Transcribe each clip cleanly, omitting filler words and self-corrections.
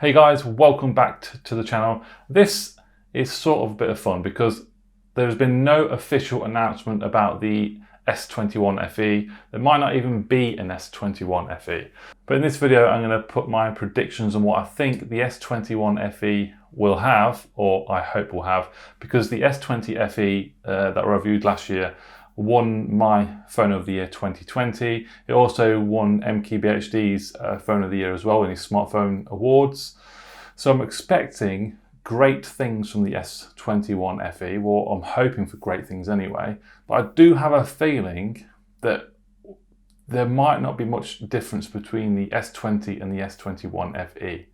Hey guys, welcome back to the channel. This is sort of a bit of fun because there's been no official announcement about the S21 FE. There might not even be an S21 FE. But in this video, I'm going to put my predictions on what I think the S21 FE will have, or I hope will have, because the S20 FE that I reviewed last year won my Phone of the Year 2020. It also won MKBHD's Phone of the Year as well in his smartphone awards. So I'm expecting great things from the S21 FE. Well, I'm hoping for great things anyway. But I do have a feeling that there might not be much difference between the S20 and the S21 FE.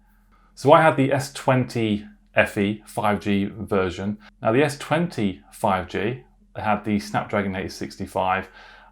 So I had the S20 FE 5G version. Now the S20 5G had the Snapdragon 865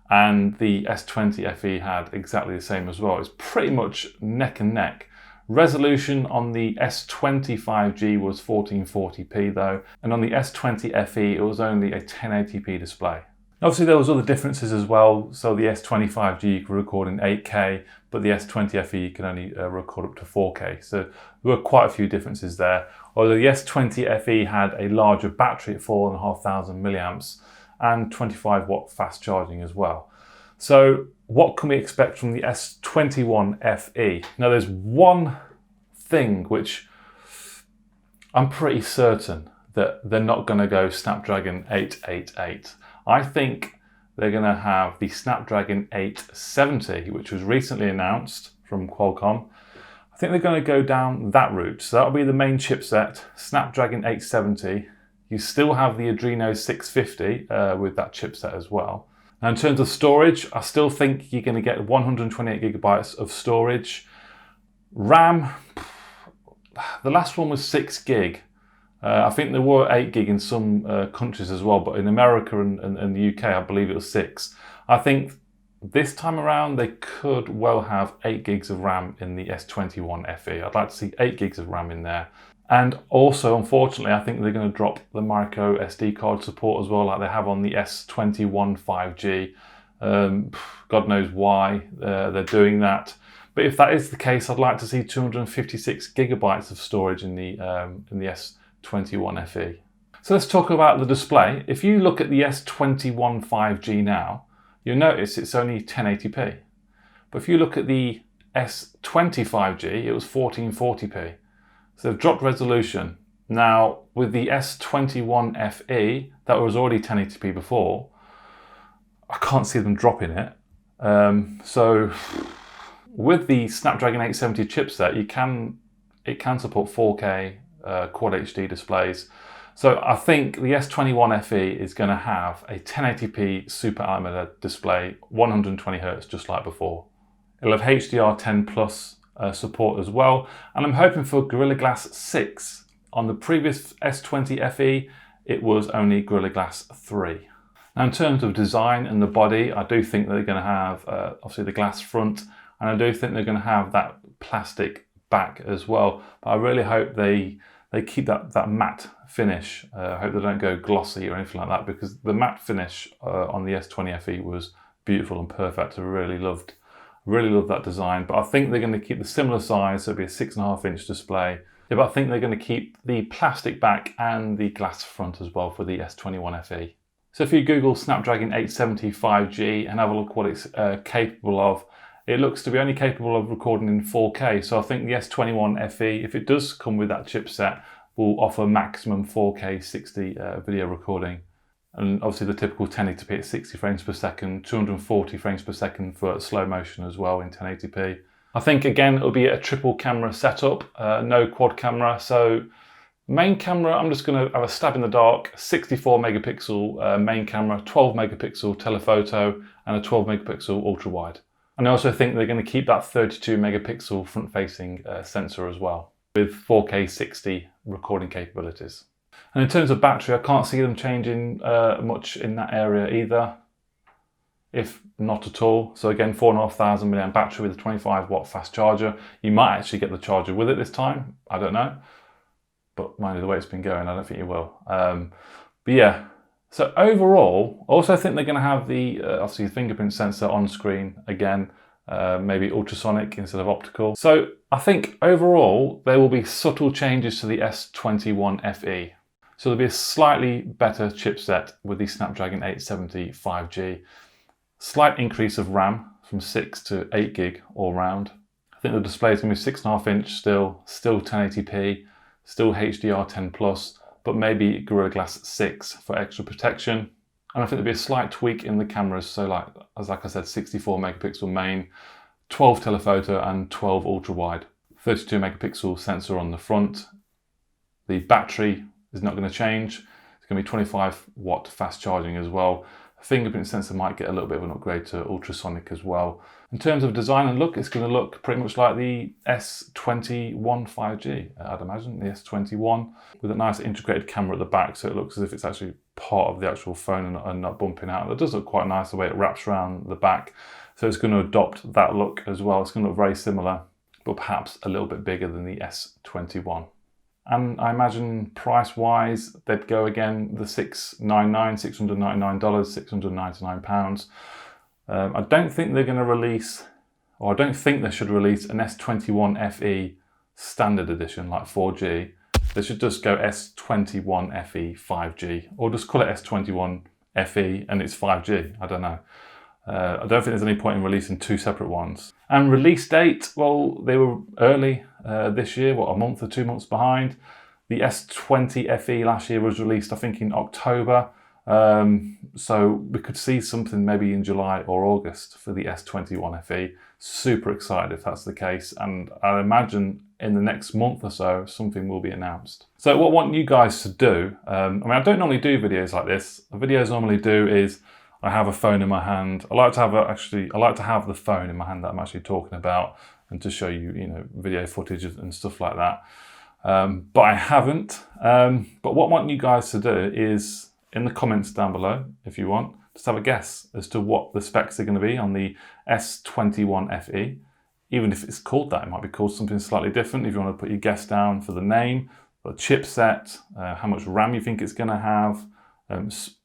and the S20 FE had exactly the same as well. It's pretty much neck and neck. Resolution on the S20 5G was 1440p though, and on the S20 FE it was only a 1080p display. Obviously there was other differences as well, so the S20 5G you could record in 8K, but the S20 FE you can only record up to 4K, so there were quite a few differences there. Although the S20 FE had a larger battery at 4,500 milliamps and 25 watt fast charging as well. So what can we expect from the S21 FE? Now there's one thing which I'm pretty certain that they're not going to go Snapdragon 888. I think they're going to have the Snapdragon 870, which was recently announced from Qualcomm. I think they're going to go down that route. So that'll be the main chipset, Snapdragon 870. You still have the Adreno 650 with that chipset as well. Now in terms of storage, I still think you're going to get 128 gigabytes of storage. RAM, the last one was 6 gig. I think there were 8 gig in some countries as well, but in America and the UK, I believe it was 6. I think this time around, they could well have 8 gigs of RAM in the S21 FE. I'd like to see 8 gigs of RAM in there. And also, unfortunately, I think they're going to drop the micro SD card support as well, like they have on the S21 5G. God knows why they're doing that. But if that is the case, I'd like to see 256 gigabytes of storage in the S21 FE. So let's talk about the display. If you look at the S21 5G now, you'll notice it's only 1080p. But if you look at the S20 5G, it was 1440p. So they've dropped resolution. Now with the S21 FE, that was already 1080p before, I can't see them dropping it. So with the Snapdragon 870 chipset, it can support 4K Quad HD displays. So I think the S21 FE is going to have a 1080p Super AMOLED display, 120Hz, just like before. It'll have HDR10 Plus support as well, and I'm hoping for Gorilla Glass 6. On the previous S20 FE, it was only Gorilla Glass 3. Now in terms of design and the body, I do think they're going to have obviously the glass front, and I do think they're going to have that plastic back as well. But I really hope they keep that matte finish. I hope they don't go glossy or anything like that, because the matte finish on the S20 FE was beautiful and perfect. I really loved that design. But I think they're going to keep the similar size, so it'll be a 6.5-inch display. Yeah, but I think they're going to keep the plastic back and the glass front as well for the S21 FE. So if you Google Snapdragon 870 5G and have a look what it's capable of, it looks to be only capable of recording in 4K. So I think the S21 FE, if it does come with that chipset, will offer maximum 4K 60 video recording. And obviously the typical 1080p at 60 frames per second, 240 frames per second for slow motion as well in 1080p. I think again it'll be a triple camera setup, no quad camera. So main camera, I'm just going to have a stab in the dark, 64 megapixel main camera, 12 megapixel telephoto and a 12 megapixel ultra wide. And I also think they're going to keep that 32 megapixel front facing sensor as well, with 4K 60 recording capabilities. And in terms of battery, I can't see them changing much in that area either, if not at all. So again, 4,500 milliamp battery with a 25 watt fast charger. You might actually get the charger with it this time, I don't know. But mind you, the way it's been going, I don't think you will. But yeah, so overall, I also think they're going to have the obviously fingerprint sensor on screen again. maybe ultrasonic instead of optical. So I think overall there will be subtle changes to the S21 FE. So there'll be a slightly better chipset with the Snapdragon 870 5G. Slight increase of RAM from 6 to 8 gig all round. I think the display is going to be 6.5 inch still 1080p, still HDR10 Plus, but maybe Gorilla Glass 6 for extra protection. And I think there'll be a slight tweak in the cameras. So like I said, 64 megapixel main, 12 telephoto and 12 ultra wide. 32 megapixel sensor on the front. The battery is not going to change. It's going to be 25 watt fast charging as well. A fingerprint sensor might get a little bit of an upgrade to ultrasonic as well. In terms of design and look, it's going to look pretty much like the S21 5G, I'd imagine, the S21, with a nice integrated camera at the back, so it looks as if it's actually part of the actual phone and not bumping out. It does look quite nice the way it wraps around the back, so it's going to adopt that look as well. It's going to look very similar, but perhaps a little bit bigger than the S21. And I imagine price-wise, they'd go again the $699, £699. I don't think they're going to release, or I don't think they should release an S21 FE standard edition like 4G. They should just go S21 FE 5G, or just call it S21 FE and it's 5G. I don't know. I don't think there's any point in releasing two separate ones. And release date, well, they were early this year, what, a month or 2 months behind. The S20 FE last year was released, I think, in October. So we could see something maybe in July or August for the S21 FE. Super excited if that's the case. And I imagine in the next month or so, something will be announced. So what I want you guys to do, I mean, I don't normally do videos like this. The videos I normally do is I have a phone in my hand. I like to have the phone in my hand that I'm actually talking about, and to show you, video footage and stuff like that. But I haven't. But what I want you guys to do is, in the comments down below, if you want, just have a guess as to what the specs are going to be on the S21 FE. Even if it's called that, it might be called something slightly different. If you want to put your guess down for the name, the chipset, how much RAM you think it's going to have,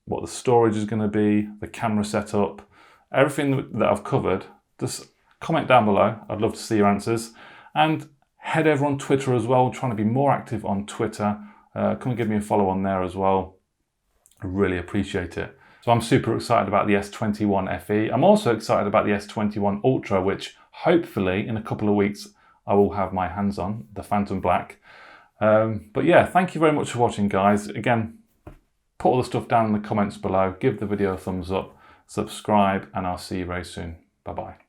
what the storage is going to be, the camera setup, everything that I've covered, just comment down below. I'd love to see your answers. And head over on Twitter as well. I'm trying to be more active on Twitter. Come and give me a follow on there as well. I really appreciate it. So I'm super excited about the S21 FE. I'm also excited about the S21 Ultra, which hopefully in a couple of weeks I will have my hands on, the Phantom Black. But yeah, thank you very much for watching, guys. Again, put all the stuff down in the comments below, give the video a thumbs up, subscribe, and I'll see you very soon. Bye-bye.